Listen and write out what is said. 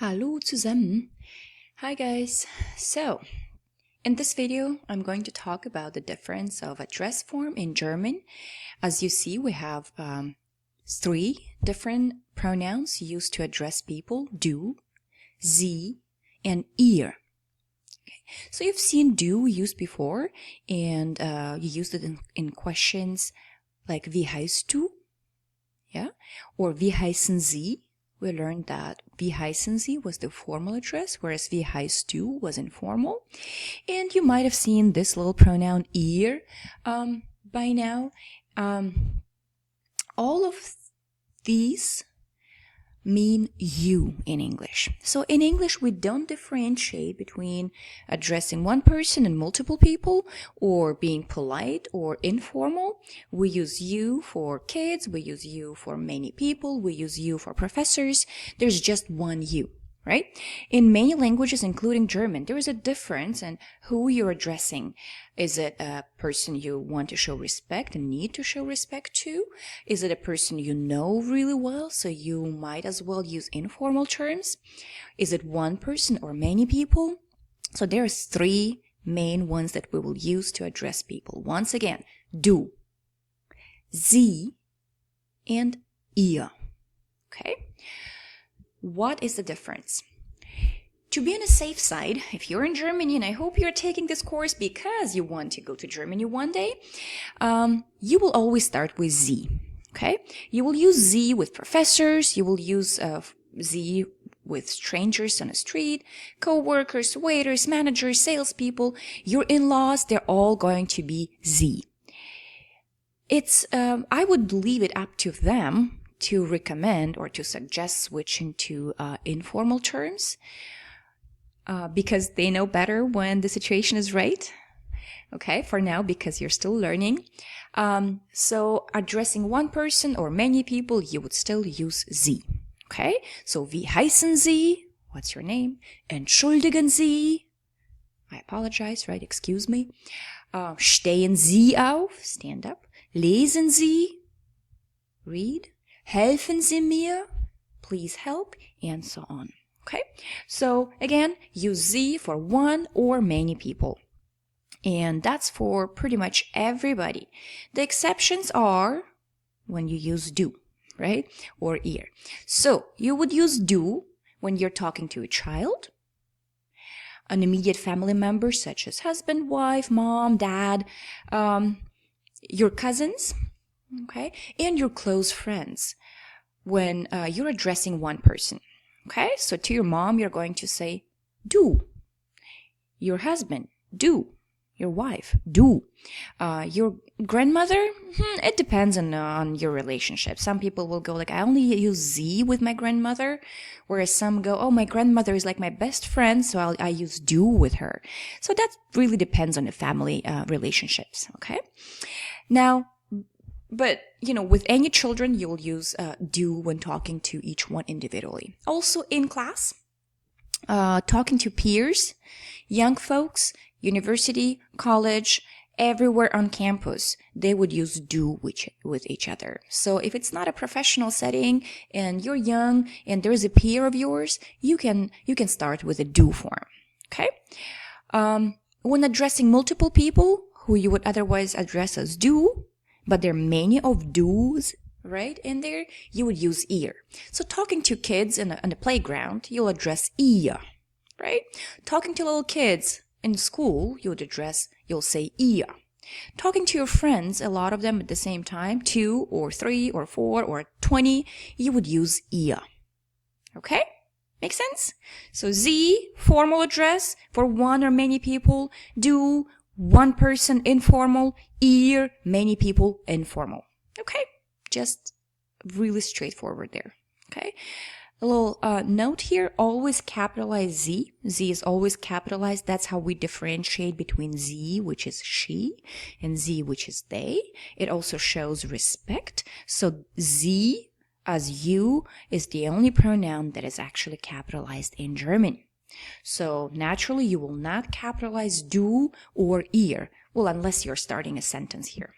Hallo zusammen. Hi guys. So, in this video, I'm going to talk about the difference of address form in German. As you see, we have three different pronouns used to address people: du, sie, and ihr. Okay. So you've seen du used before, and you used it in questions like wie heißt du? Yeah, or wie heißen Sie? We learned that wie heißen Sie was the formal address, whereas wie heißt du was informal. And you might have seen this little pronoun ihr by now. All of these mean you in English. So in English, we don't differentiate between addressing one person and multiple people, or being polite or informal. We use you for kids, we use you for many people, we use you for professors. There's just one you, right? In many languages, including German, there is a difference in who you're addressing. Is it a person you want to show respect and need to show respect to? Is it a person you know really well, so you might as well use informal terms? Is it one person or many people? So there's three main ones that we will use to address people. Once again, du, sie, and ihr. Okay? What is the difference? To be on a safe side, if you're in Germany, and I hope you're taking this course because you want to go to Germany one day, you will always start with Sie, okay? You will use Sie with professors, you will use Sie with strangers on the street, co-workers, waiters, managers, salespeople, your in-laws, they're all going to be Sie. I would leave it up to them to recommend or to suggest switching to informal terms. Because they know better when the situation is right. Okay, for now, because you're still learning. So addressing one person or many people, you would still use Sie. Okay, so wie heißen Sie? What's your name? Entschuldigen Sie? I apologize, right? Excuse me. Stehen Sie auf? Stand up. Lesen Sie? Read. Helfen Sie mir? Please help, and so on. Okay, so again, use Sie for one or many people. And that's for pretty much everybody. The exceptions are when you use du, right? Or ihr. So you would use du when you're talking to a child, an immediate family member such as husband, wife, mom, dad, your cousins, okay, and your close friends when you're addressing one person. Okay, so to your mom, you're going to say du. Your husband, du. Your wife, du. Your grandmother, it depends on your relationship. Some people will go like, I only use Sie with my grandmother, whereas some go, oh, my grandmother is like my best friend, so I use du with her. So that really depends on the family relationships, okay? Now, but, with any children, you'll use du when talking to each one individually. Also in class, talking to peers, young folks, university, college, everywhere on campus, they would use du with each other. So if it's not a professional setting and you're young and there's a peer of yours, you can start with a du form, okay? When addressing multiple people who you would otherwise address as du, but there are many of do's, right, in there, you would use ihr. So talking to kids on the playground, you'll address ihr, right? Talking to little kids in school, you'll say ihr. Talking to your friends, a lot of them at the same time, 2 or 3 or 4 or 20, you would use ihr. Okay? Make sense? So Sie, formal address for one or many people, du, one person, informal, ihr, many people, informal. Okay? Just really straightforward there. Okay? A little note here, always capitalize Sie. Sie is always capitalized. That's how we differentiate between Sie, which is she, and Sie, which is they. It also shows respect. So Sie, as you, is the only pronoun that is actually capitalized in German. So naturally, you will not capitalize du or ihr. Well, unless you're starting a sentence here.